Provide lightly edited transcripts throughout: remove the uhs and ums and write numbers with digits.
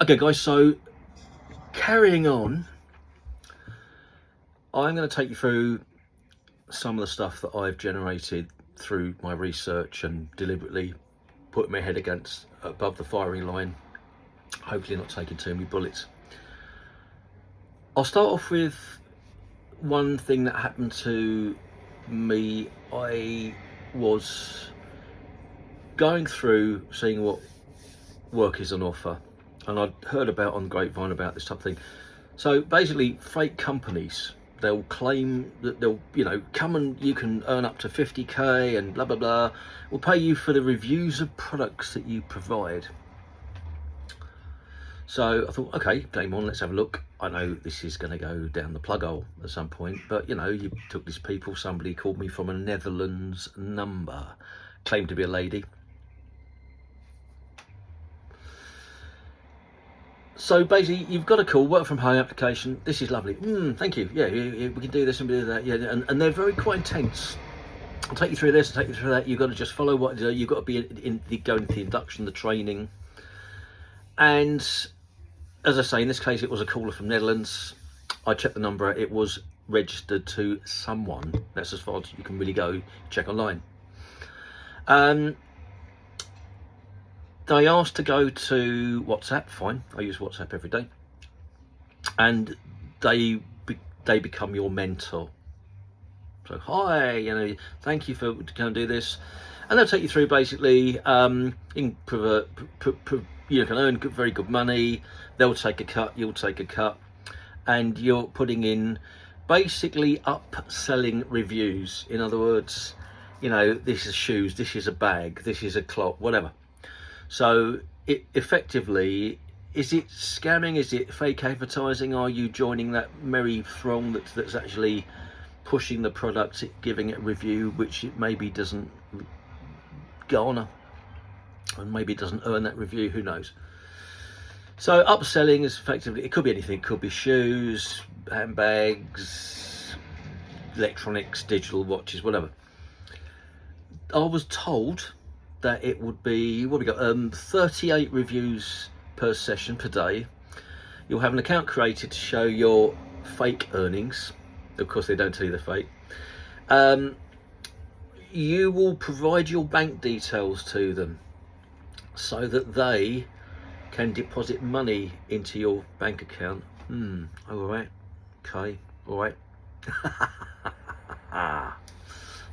Okay guys, so carrying on, I'm going to take you through some of the stuff that I've generated through my research and deliberately putting my head above the firing line, hopefully not taking too many bullets. I'll start off with one thing that happened to me. I was going through seeing what work is on offer, and I'd heard about on the grapevine about this type of thing. So basically, fake companies, they'll claim that they'll, come and you can earn up to 50k and blah blah blah. We'll pay you for the reviews of products that you provide. So I thought, okay, game on, let's have a look. I know this is going to go down the plug hole at some point, but you took these people. Somebody called me from a Netherlands number, claimed to be a lady. So basically, you've got a call, work from home application. This is lovely. Thank you. Yeah, we can do this and do that. Yeah, and they're very quite intense. I'll take you through this, I'll take you through that. You've got to just follow what you've got to be going into the induction, the training. And as I say, in this case, it was a caller from Netherlands. I checked the number. It was registered to someone. That's as far as you can really go. Check online. They asked to go to WhatsApp. Fine, I use WhatsApp every day, and they become your mentor. So hi, thank you for going to do this, and they'll take you through basically. You can earn very good money. They'll take a cut, you'll take a cut, and you're putting in basically upselling reviews. In other words, this is shoes, this is a bag, this is a clock, whatever. So it effectively, is it scamming? Is it fake advertising? Are you joining that merry throng that's actually pushing the product, giving it a review, which it maybe doesn't garner, and maybe it doesn't earn that review? Who knows? So upselling is effectively, it could be anything. It could be shoes, handbags, electronics, digital watches, whatever. I was told that it would be, 38 reviews per session per day. You'll have an account created to show your fake earnings. Of course, they don't tell you they're fake. You will provide your bank details to them so that they can deposit money into your bank account. All right, okay, all right.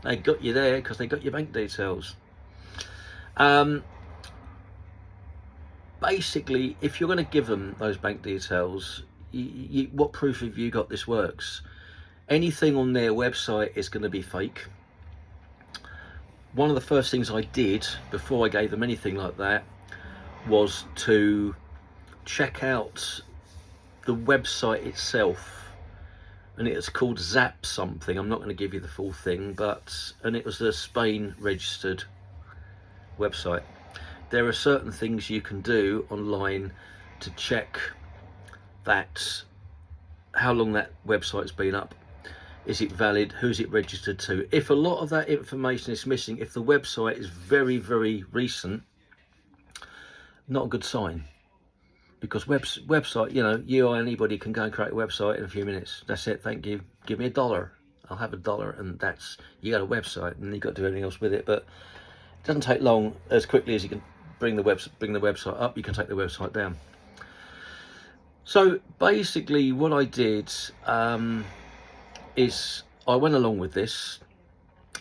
They got you there because they got your bank details. Basically, if you're going to give them those bank details, what proof have you got this works? Anything on their website is going to be fake. One of the first things I did before I gave them anything like that was to check out the website itself, and it's called Zap something. I'm not going to give you the full thing, and it was a Spain registered website. There are certain things you can do online to check that, how long that website's been up, is it valid, who's it registered to. If a lot of that information is missing, if the website is very, very recent, not a good sign, because website, you or anybody can go and create a website in a few minutes. That's it, thank you, give me $1, I'll have $1, and that's, you got a website, and you've got to do everything else with it. But it doesn't take long. As quickly as you can bring the website up, you can take the website down. So basically what I did is I went along with this,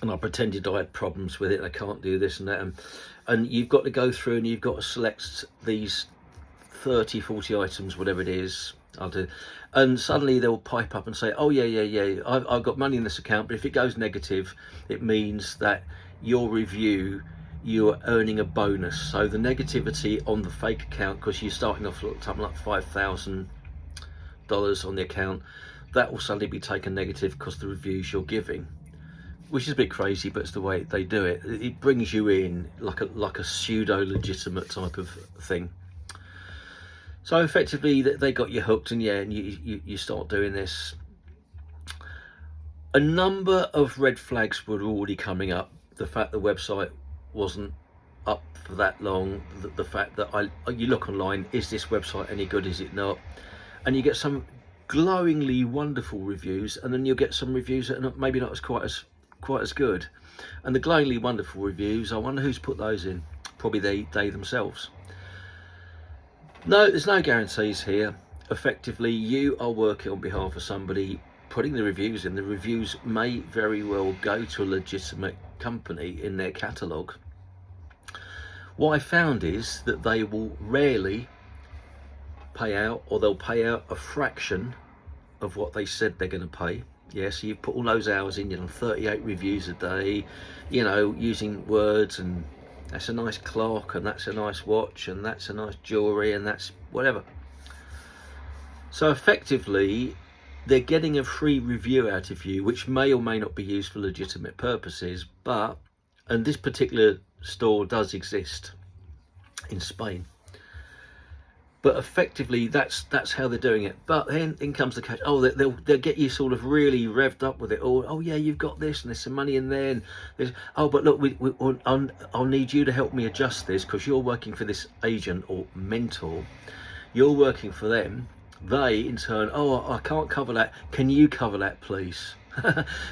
and I pretended I had problems with it, and I can't do this and that, and you've got to go through and you've got to select these 30-40 items, whatever it is. I'll do, and suddenly they'll pipe up and say, oh yeah, I've got money in this account, but if it goes negative, it means that your review, you're earning a bonus. So the negativity on the fake account, because you're starting off something like $5,000 on the account, that will suddenly be taken negative because the reviews you're giving, which is a bit crazy, but it's the way they do it. It brings you in like a pseudo legitimate type of thing. So effectively they got you hooked, and you start doing this. A number of red flags were already coming up. The fact the website wasn't up for that long, the fact that you look online, is this website any good, is it not? And you get some glowingly wonderful reviews, and then you'll get some reviews that are maybe not as quite as good. And the glowingly wonderful reviews, I wonder who's put those in. Probably they themselves. No, there's no guarantees here. Effectively, you are working on behalf of somebody, putting the reviews in. The reviews may very well go to a legitimate company in their catalogue. What I found is that they will rarely pay out, or they'll pay out a fraction of what they said they're going to pay. Yeah, so you put all those hours in, 38 reviews a day, using words, and that's a nice clock, and that's a nice watch, and that's a nice jewelry, and that's whatever. So effectively, they're getting a free review out of you, which may or may not be used for legitimate purposes, and this particular store does exist in Spain. But effectively, that's how they're doing it. But then in comes the catch. Oh, they'll get you sort of really revved up with it. Oh yeah, you've got this, and there's some money in there. And but look, I'll need you to help me adjust this, because you're working for this agent or mentor. You're working for them. They in turn, I can't cover that. Can you cover that, please?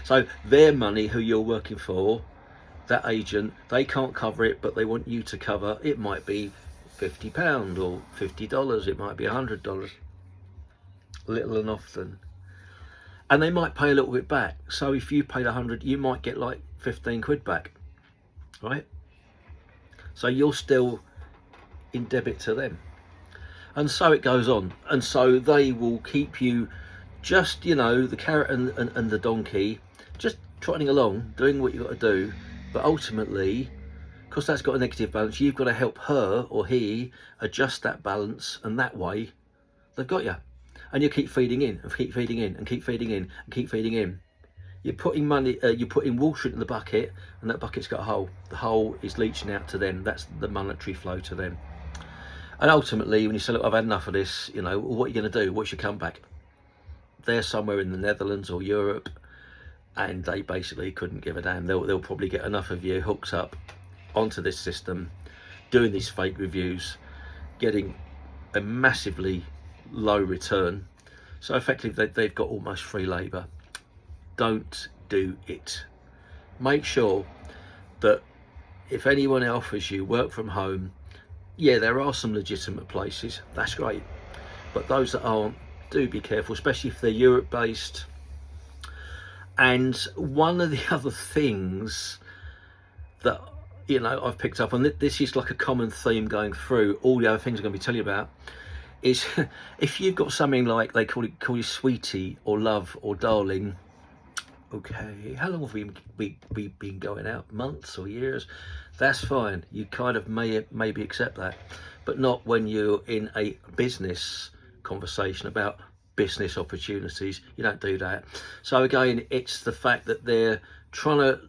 So their money, who you're working for, that agent, they can't cover it, but they want you to cover. It might be £50 or $50, it might be $100, little and often, and they might pay a little bit back. So if you paid 100, you might get like 15 quid back, right? So you're still in debit to them, and so it goes on. And so they will keep you just, the carrot and the donkey, just trotting along, doing what you've got to do. But ultimately, because that's got a negative balance, you've got to help her or he adjust that balance, and that way they've got you. And you keep feeding in and keep feeding in and keep feeding in and keep feeding in. You're putting money, you're putting water into the bucket, and that bucket's got a hole. The hole is leaching out to them. That's the monetary flow to them. And ultimately, when you say, look, I've had enough of this, what are you going to do? What's your comeback? They're somewhere in the Netherlands or Europe, and they basically couldn't give a damn. They'll probably get enough of you hooked up onto this system, doing these fake reviews, getting a massively low return. So effectively they've got almost free labour. Don't do it. Make sure that if anyone offers you work from home, yeah, there are some legitimate places, that's great, but those that aren't, do be careful, especially if they're Europe based. And one of the other things that I've picked up on, this is like a common theme going through all the other things I'm going to be telling you about, is if you've got something like they call you sweetie or love or darling. Okay, how long have we been going out? Months or years? That's fine. You kind of maybe accept that, but not when you're in a business conversation about business opportunities. You don't do that. So again, it's the fact that they're trying to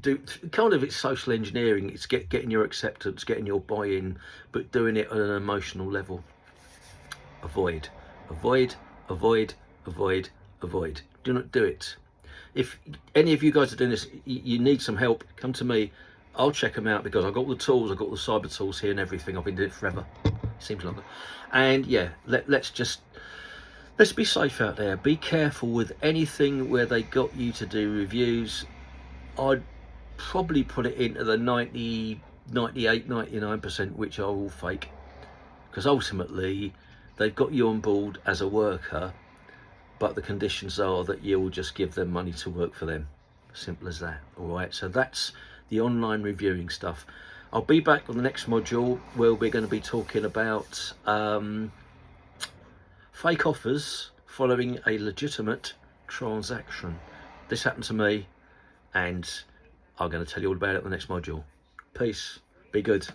do kind of, it's social engineering. It's getting your acceptance, getting your buy-in, but doing it on an emotional level. Avoid. Do not do it. If any of you guys are doing this, you need some help, come to me. I'll check them out, because I've got all the tools, I've got the cyber tools here and everything. I've been doing it forever, seems longer. And yeah, let's be safe out there. Be careful with anything where they got you to do reviews. I'd probably put it into the 90, 98, 99%, which are all fake, because ultimately they've got you on board as a worker, but the conditions are that you'll just give them money to work for them. Simple as that. All right, so that's the online reviewing stuff. I'll be back on the next module where we're going to be talking about fake offers following a legitimate transaction. This happened to me, and I'm going to tell you all about it in the next module. Peace. Be good.